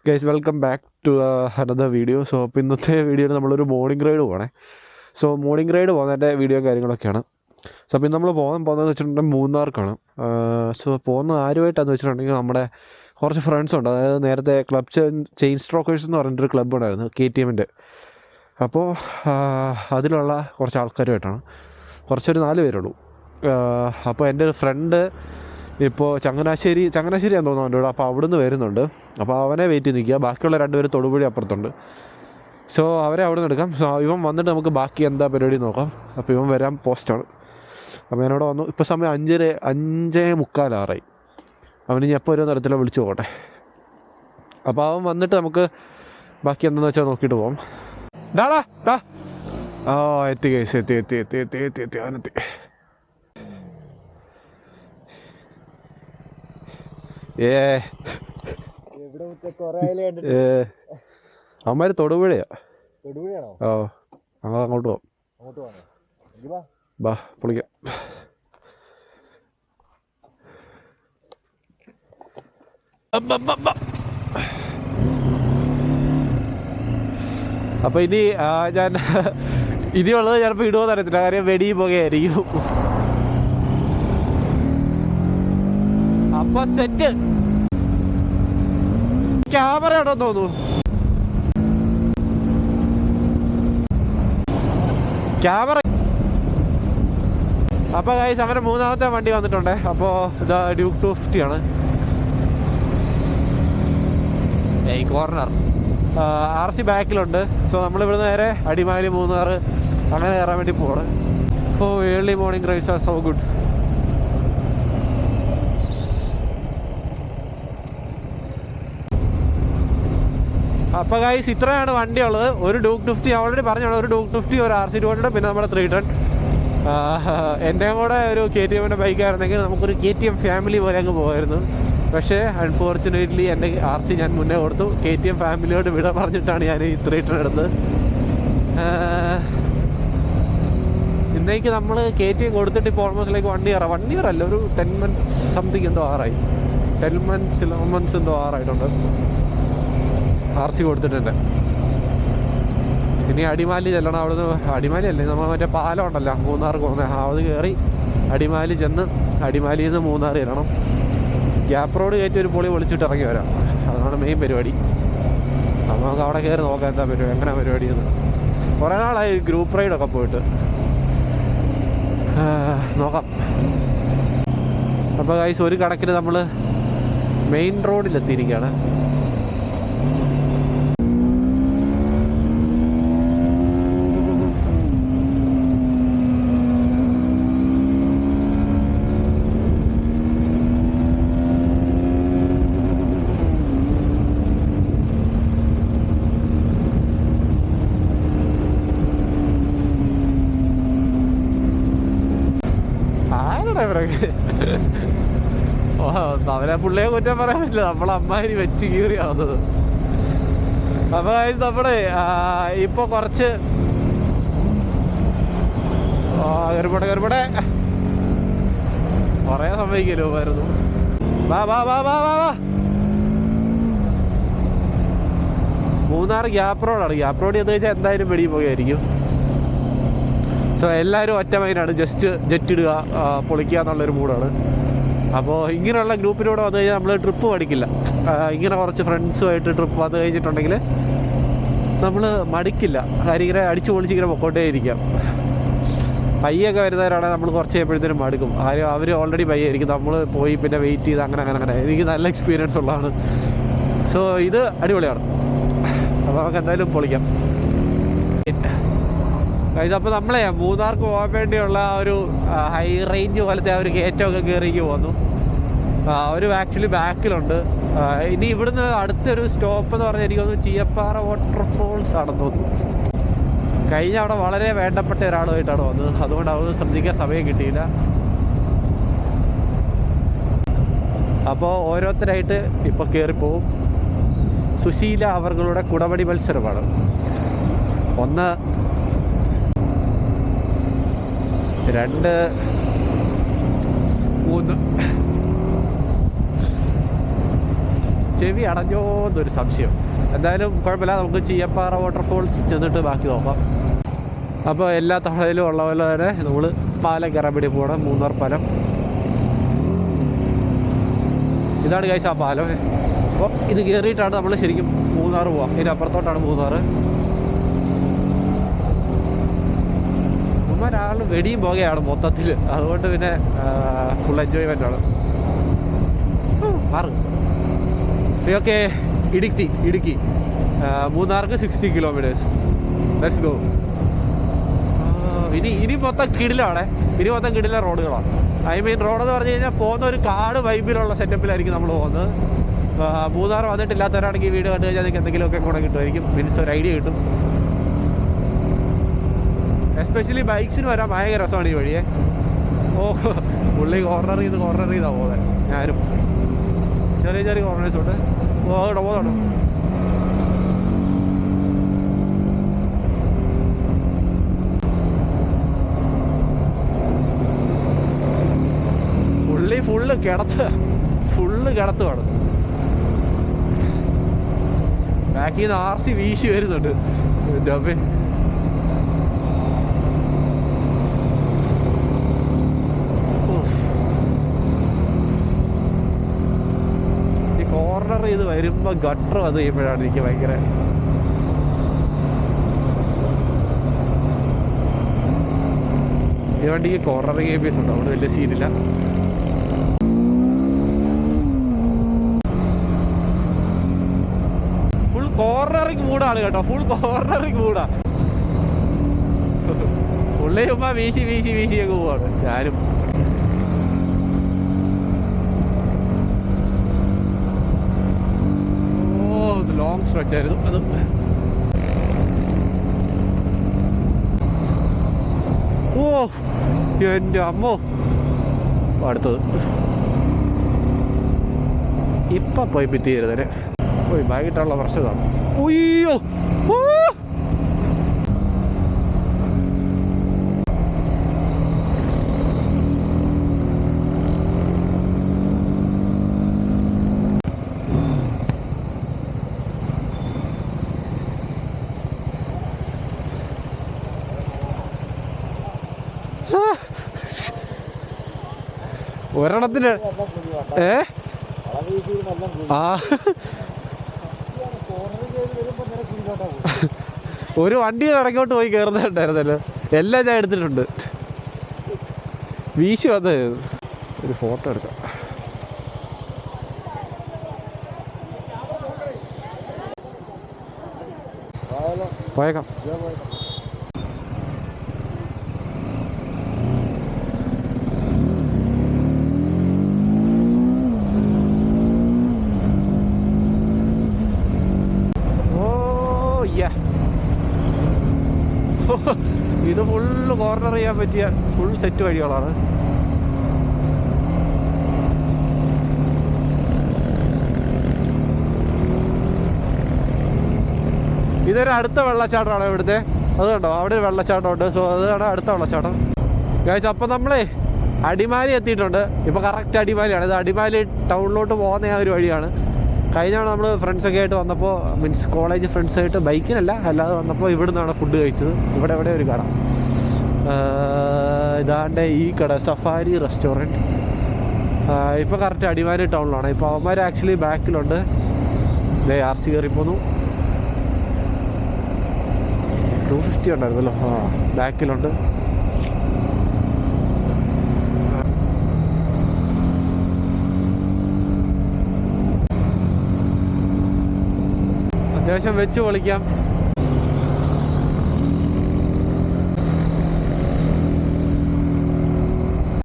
Guys welcome back to another video. So അപ്പോൾ ഇന്നത്തെ വീഡിയോയിൽ നമ്മളൊരു മോർണിംഗ് റൈഡ് പോകണേ. സോ മോർണിംഗ് റൈഡ് പോകുന്നതിൻ്റെ വീഡിയോ കാര്യങ്ങളൊക്കെയാണ്. സോ അപ്പോൾ ഇന്ന് നമ്മൾ പോകുന്നതെന്ന് വെച്ചിട്ടുണ്ടെങ്കിൽ മൂന്നാർക്കാണ്. സോ പോകുന്ന ആരുമായിട്ടാന്ന് വെച്ചിട്ടുണ്ടെങ്കിൽ നമ്മുടെ കുറച്ച് ഫ്രണ്ട്സ് ഉണ്ട്. അതായത് നേരത്തെ ക്ലബ് ചെയിൻ സ്ട്രോക്കേഴ്സ് എന്ന് പറഞ്ഞിട്ടൊരു ക്ലബ്ബ് ഉണ്ടായിരുന്നു KTMൻ്റെ. അപ്പോൾ അതിലുള്ള കുറച്ച് ആൾക്കാരുമായിട്ടാണ്. കുറച്ചൊരു 4 പേരുള്ളൂ. അപ്പോൾ എൻ്റെ ഒരു ഫ്രണ്ട് ഇപ്പോൾ ചങ്ങനാശ്ശേരി ഞാൻ തോന്നുന്നു അവൻ്റെ കൂടെ. അപ്പോൾ അവിടുന്ന് വരുന്നുണ്ട്. അപ്പോൾ അവനെ വെയിറ്റ് ചെയ്ത് നിൽക്കുക. ബാക്കിയുള്ള 2 പേര് തൊടുപുഴ അപ്പുറത്തുണ്ട്. സോ അവരെ അവിടെ നിന്ന് എടുക്കാം. സോ ഇവൻ വന്നിട്ട് നമുക്ക് ബാക്കി എന്താ പരിപാടി നോക്കാം. അപ്പോൾ ഇവൻ വരാൻ പോസ്റ്റാണ്. അപ്പോൾ ഞാനവിടെ വന്നു. ഇപ്പോൾ സമയം 5:45 അവന് ഞാൻ എപ്പോൾ ഒരു തരത്തിലോ വിളിച്ചു പോകട്ടെ. അപ്പോൾ അവൻ വന്നിട്ട് നമുക്ക് ബാക്കി എന്താണെന്ന് വെച്ചാൽ നോക്കിയിട്ട് പോകാം. ഡാ എത്തി കേസ് എത്തി അവനെത്തി. അവന്മാര് തൊടുപുഴയാ. ഓ ഞങ്ങൾ അങ്ങോട്ട് പോവാം. ബാ പൊളിക്കാം. അപ്പൊ ഞാൻ ഇനിയുള്ളത് ചിലപ്പോൾ ഇടുവോ അറിയത്തില്ല. കാര്യം വെടി പോകുകയായിരിക്കും. അപ്പൊ സെറ്റ് ക്യാമറ ഉണ്ടോ തോന്നുന്നു. ക്യാമറ. അപ്പൊ ഗൈസ് അങ്ങനെ 3ാമത്തെ വണ്ടി വന്നിട്ടുണ്ട്. അപ്പോൾ ഇതാ ഡ്യൂക്ക് 250 ആണ്. കോർണർ RC ബാക്കിലുണ്ട്. സോ നമ്മളിവിടുന്ന് നേരെ അടിമാലി മൂന്നാർ അങ്ങനെ കയറാൻ വേണ്ടി പോവാണ്. Oh early morning rides are so good. അപ്പോൾ ഗൈസ് ഇത്രയാണ് വണ്ടിയുള്ളത്. ഒരു ഡ്യൂക്ക് 250 ഓൾറെഡി പറഞ്ഞോളൂ. ഒരു ഡ്യൂക്ക് 250, ഒരു RC 200, പിന്നെ നമ്മുടെ 310. എൻ്റെയും കൂടെ ഒരു KTMൻ്റെ ബൈക്കായിരുന്നെങ്കിൽ നമുക്കൊരു KTM ഫാമിലി പോലെ അങ്ങ് പോകുമായിരുന്നു. പക്ഷേ അൺഫോർച്ചുനേറ്റ്ലി എൻ്റെ RC ഞാൻ മുന്നേ കൊടുത്തു. KTM ഫാമിലിയോട് വിട പറഞ്ഞിട്ടാണ് ഞാൻ ഈ 310 എടുത്തത്. ഇന്നേക്ക് നമ്മൾ KTM കൊടുത്തിട്ട് ഇപ്പോൾ ഓൾമോസ്റ്റ് ലൈക്ക് 1 ഇയർ അല്ല, ഒരു 10 months സംതിങ് എന്തോ 10 months 11 months എന്തോ ആറായിട്ടുണ്ട് RC കൊടുത്തിട്ടുണ്ട്. ഇനി അടിമാലി ചെല്ലണം. അവിടുന്ന് അടിമാലി അല്ലേ, നമ്മൾ മറ്റേ പാലം ഉണ്ടല്ലോ മൂന്നാർ പോകുന്നത്, അത് കയറി അടിമാലി ചെന്ന് അടിമാലിയിൽ നിന്ന് മൂന്നാർ ചെല്ലണം. ഗ്യാപ്പ് റോഡ് കയറ്റി ഒരു പൊളി വിളിച്ചിട്ട് ഇറങ്ങി വരാം. അതാണ് മെയിൻ പരിപാടി. അപ്പോൾ നമുക്ക് അവിടെ കയറി നോക്കാം എന്താ പരിപാടി, എങ്ങനെ പരിപാടി എന്ന്. കുറേ നാളായി ഗ്രൂപ്പ് റൈഡൊക്കെ പോയിട്ട്. നോക്കാം. അപ്പോൾ ഗൈസ് ഒരു കണക്കിന് നമ്മൾ മെയിൻ റോഡിലെത്തിയിരിക്കുകയാണ്. അവരെ പുള്ളിയെ കുറ്റം പറയാൻ പറ്റില്ല, നമ്മളെ അമ്മാരി വെച്ച് കീറിയാവുന്നത്. അപ്പൊ നമ്മള് ഇപ്പൊ കുറച്ച് കരുപടെ കൊറേ സമ്മതിക്കല്ലോ ആയിരുന്നു. മൂന്നാർ ഗ്യാപ്പ് റോഡാണ്. ഗ്യാപ്പ് റോഡ് എന്ന് വെച്ചാൽ എന്തായാലും വെടി പോകുകയായിരിക്കും. സോ എല്ലാവരും ഒറ്റ മൈനാണ്, ജെറ്റ് ഇടുക, പൊളിക്കുക എന്നുള്ളൊരു മൂഡാണ്. അപ്പോൾ ഇങ്ങനെയുള്ള ഗ്രൂപ്പിലൂടെ വന്നു കഴിഞ്ഞാൽ നമ്മൾ ട്രിപ്പ് പഠിക്കില്ല. ഇങ്ങനെ കുറച്ച് ഫ്രണ്ട്സുമായിട്ട് ട്രിപ്പ് വന്നു കഴിഞ്ഞിട്ടുണ്ടെങ്കിൽ നമ്മൾ മടിക്കില്ല. കാര്യം ഇങ്ങനെ അടിച്ചു പൊളിച്ച് ഇങ്ങനെ പൊക്കോട്ടേ ഇരിക്കാം. പയ്യൊക്കെ വരുന്നവരാണെങ്കിൽ നമ്മൾ കുറച്ച് കഴിയുമ്പോഴത്തേനും മടുക്കും. കാര്യം അവർ ഓൾറെഡി പയ്യായിരിക്കും, നമ്മൾ പോയി പിന്നെ വെയിറ്റ് ചെയ്ത് അങ്ങനെ എനിക്ക് നല്ല എക്സ്പീരിയൻസ് ഉള്ളതാണ്. സോ ഇത് അടിപൊളിയാണ്. അപ്പോൾ നമുക്ക് എന്തായാലും പൊളിക്കാം. അപ്പോൾ നമ്മളെ മൂന്നാർക്ക് പോകാൻ വേണ്ടിയുള്ള ഒരു ഹൈ റേഞ്ച് പോലത്തെ ആ ഒരു കയറ്റമൊക്കെ കയറിക്ക് പോന്നു. ഒരു ആക്ച്വലി ബാക്കിലുണ്ട്. ഇനി ഇവിടുന്ന് അടുത്തൊരു സ്റ്റോപ്പ് എന്ന് പറഞ്ഞാൽ എനിക്ക് തോന്നുന്നു ചീയപ്പാറ വാട്ടർഫോൾസ് ആണെന്ന് തോന്നുന്നു. കഴിഞ്ഞ അവിടെ വളരെ വേണ്ടപ്പെട്ട ഒരാളുമായിട്ടാണ് വന്നത്, അതുകൊണ്ട് അതൊന്നും ശ്രദ്ധിക്കാൻ സമയം കിട്ടിയില്ല. അപ്പോൾ ഓരോരുത്തരായിട്ട് ഇപ്പോൾ കയറിപ്പോവും. സുശീല അവരുടെ കുടവടി മത്സരമാണ്. 1 2 3 ചെവി അടഞ്ഞോ എന്നൊരു സംശയം. എന്തായാലും കുഴപ്പമില്ല, നമുക്ക് ചീയപ്പാറ വാട്ടർഫോൾസ് ചെന്നിട്ട് ബാക്കി നോക്കാം. അപ്പോൾ എല്ലാ തവണയിലും ഉള്ള പോലെ തന്നെ നമ്മൾ പാലം കയറാൻ വേണ്ടി പോകണം. മൂന്നാർ പാലം ഇതാണ് ഗൈസ്, ആ പാലം. അപ്പോൾ ഇത് കയറിയിട്ടാണ് നമ്മൾ ശരിക്കും മൂന്നാർ പോവാം. ഇതിന് അപ്പുറത്തോട്ടാണ് മൂന്നാർ. ഒരാൾ വെടിയും പോകുകയാണ് മൊത്തത്തിൽ, അതുകൊണ്ട് പിന്നെ ഫുൾ എൻജോയ്മെൻ്റ് ആണ്. മാറ് ഓക്കെ. ഇടുക്കി മൂന്നാർക്ക് 60 കിലോമീറ്റേഴ്സ്. Let's go. ഇനി മൊത്തം കിടിലാണ്. ഇനി മൊത്തം കിടില റോഡുകളാണ്. ഐ മീൻ റോഡെന്ന് പറഞ്ഞു കഴിഞ്ഞാൽ പോകുന്ന ഒരു കാട് വൈബിലുള്ള സെറ്റപ്പിലായിരിക്കും നമ്മൾ പോകുന്നത്. മൂന്നാർ വന്നിട്ടില്ലാത്തവരാണെങ്കിൽ ഈ വീട് കണ്ടു കഴിഞ്ഞാൽ നിങ്ങൾക്ക് എന്തെങ്കിലുമൊക്കെ കൂടെ കിട്ടുമായിരിക്കും. മീൻസ് ഒരു ഐഡിയ കിട്ടും. എസ്പെഷ്യലി ബൈക്സിന് വരാൻ ഭയങ്കര രസമാണ് ഈ വഴിയെ. പുള്ളി കോർണർ ചെയ്താ പോകുന്നത്. ഞാനും ചെറിയ കോർണേഴ്സ് ഉണ്ട്. പോകണം. പുള്ളി ഫുള്ള് കിടത്തുവാണ്. ബാക്കിൽ നിന്ന് RC വീശി വരുന്നുണ്ട്. ഡബേ കോർണർ ചെയ്ത് വരുമ്പോൾ ഗട്ടർ അത് ചെയ്യുമ്പോഴാണ് എനിക്ക് ഭയങ്കര ഈ വണ്ടിക്ക് കോർണറിങ് ABS ഉണ്ട്, അവിടെ വലിയ സീനില്ല. ഫുൾ കോർണറിങ് മൂടാണ് കേട്ടോ, ഫുൾ കോർണറിങ് മൂടാ. പുള്ളി ചുമ്മാ വീശി അങ്ങ് പോവാണ്. ഞാനും ലോങ് സ്ട്രെച്ച് ആയിരുന്നു അത്. എൻ്റെ അമ്മോ. അടുത്തത് ഇപ്പം പോയി പിറ്റ് ചെയ്തതിന് പോയി വൈകിട്ടുള്ള പ്രശ്നമാണ്. ഉയ്യോ ഒരെണ്ണത്തിന് ഒരു വണ്ടിയുടെ ഇടയ്ക്കോട്ട് പോയി കയറുന്നുണ്ടായിരുന്നല്ലോ. എല്ലാം ഞാൻ എടുത്തിട്ടുണ്ട്. വീശി വന്നത്. ഒരു ഫോട്ടോ എടുക്കാം. പോയേക്കാം. ഇത് ഫുള്ള് കോർണർ ചെയ്യാൻ പറ്റിയ ഫുൾ സെറ്റ് വഴികളാണ്. ഇതൊരു അടുത്ത വെള്ളച്ചാട്ടമാണ് ഇവിടുത്തെ. അത് കണ്ടോ, അവിടെ ഒരു വെള്ളച്ചാട്ടം ഉണ്ട്. സോ അതാണ് അടുത്ത വെള്ളച്ചാട്ടം ഗൈസ്. അപ്പം നമ്മളെ അടിമാലി എത്തിയിട്ടുണ്ട്. ഇപ്പം കറക്റ്റ് അടിമാലിയാണ്. ഇത് അടിമാലി ടൗണിലോട്ട് പോകുന്ന ആ ഒരു വഴിയാണ്. കഴിഞ്ഞാണ് നമ്മൾ ഫ്രണ്ട്സൊക്കെ ആയിട്ട് വന്നപ്പോൾ, മീൻസ് കോളേജ് ഫ്രണ്ട്സായിട്ട് ബൈക്കിനല്ല അല്ലാതെ വന്നപ്പോൾ ഇവിടെ നിന്നാണ് ഫുഡ് കഴിച്ചത്. ഇവിടെ ഒരു കട, ഇതാണ്ട് ഈ കട സഫാരി റെസ്റ്റോറൻറ്റ്. ഇപ്പോൾ കറക്റ്റ് അടിമാലി ടൗണിലാണ്. ഇപ്പോൾ അവന്മാർ ആക്ച്വലി ബാക്കിലുണ്ട്. RC കയറി പോന്നു. 250 ഉണ്ടായിരുന്നല്ലോ. ബാക്കിലുണ്ട്. അത്യാവശ്യം വെച്ച് പൊളിക്കാം.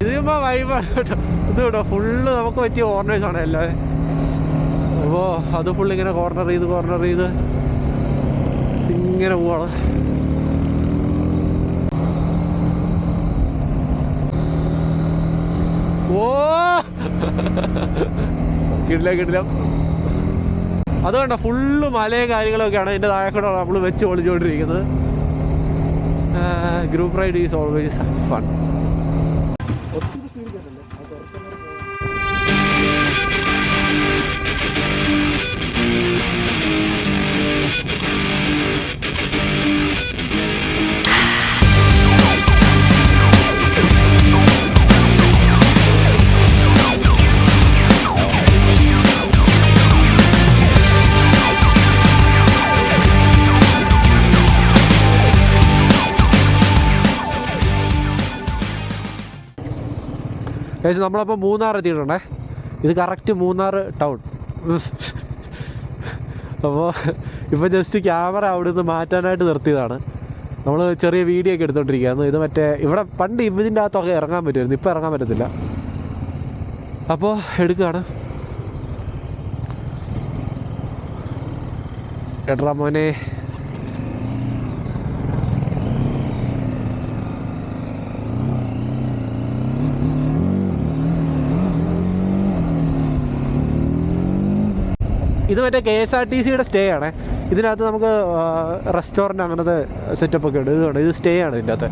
ഇത് ചുമ്മാ വൈബാണ് കേട്ടോ. ഇത് കേട്ടോ ഫുള്ള് നമുക്ക് പറ്റിയ കോർണേഴ്സാണ് എല്ലാം. അപ്പോൾ അത് ഫുള്ളിങ്ങനെ കോർണർ ചെയ്ത് ഇങ്ങനെ പോവാണ്. കിടിലം. അത് കണ്ടോ ഫുള്ള് മലയും കാര്യങ്ങളൊക്കെയാണ്. ഇതിൻ്റെ താഴെ കൂടെ നമ്മൾ വെച്ച് പൊളിച്ചുകൊണ്ടിരിക്കുന്നത്. Group ride is always fun. Guys നമ്മളപ്പോൾ മൂന്നാർ എത്തിയിട്ടുണ്ടേ. ഇത് കറക്റ്റ് മൂന്നാർ ടൗൺ. അപ്പോൾ ഇപ്പോൾ ജസ്റ്റ് ക്യാമറ അവിടെ നിന്ന് മാറ്റാനായിട്ട് നിർത്തിയതാണ്. നമ്മൾ ചെറിയ വീഡിയോ ഒക്കെ എടുത്തോണ്ടിരിക്കുകയായിരുന്നു. ഇത് മറ്റേ ഇവിടെ പണ്ട് ഇതിൻ്റെ അകത്തൊക്കെ ഇറങ്ങാൻ പറ്റുമായിരുന്നു, ഇപ്പോൾ ഇറങ്ങാൻ പറ്റത്തില്ല. അപ്പോൾ എടുക്കുകയാണ്. എട്രാ മോനെ. ഇത് മറ്റേ KSRTCയുടെ സ്റ്റേ ആണ്. ഇതിനകത്ത് നമുക്ക് റെസ്റ്റോറൻറ്റ് അങ്ങനത്തെ സെറ്റപ്പ് ഒക്കെ ഉണ്ട്. ഇതുകൊണ്ട് ഇത് സ്റ്റേ ആണ്. ഇതിൻ്റെ അകത്ത്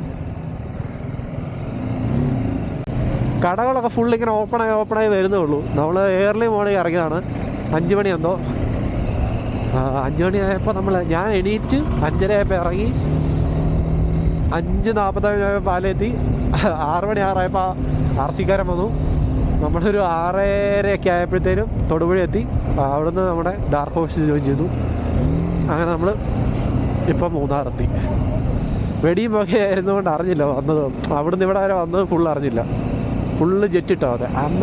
കടകളൊക്കെ ഫുൾ ഇങ്ങനെ ഓപ്പണായി വരുന്നേ ഉള്ളൂ. നമ്മൾ ഏർലി മോർണിംഗ് ഇറങ്ങിയതാണ്. 5 മണി എന്തോ 5 മണിയായപ്പോൾ ഞാൻ എണീറ്റ് 5:30 ആയപ്പോൾ ഇറങ്ങി. 5:45 ആയപ്പോൾ പാലെത്തി. 6 മണി 6 RC-കാരൻ വന്നു. നമ്മളൊരു 6:30 ആയപ്പോഴത്തേനും തൊടുപുഴ എത്തി. അവിടുന്ന് നമ്മുടെ ഡാർക്ക് ഹോഴ്സ് ജോയിൻ ചെയ്തു. അങ്ങനെ നമ്മൾ ഇപ്പം മൂന്നാറെത്തി. വെടിയും ഒക്കെ ആയിരുന്നുകൊണ്ട് അറിഞ്ഞില്ല വന്നത്. അവിടുന്ന് ഇവിടെ വരെ വന്നത് ഫുൾ അറിഞ്ഞില്ല. ഫുള്ള് ജെറ്റ് ഇട്ടോ. അതെ അമ്മ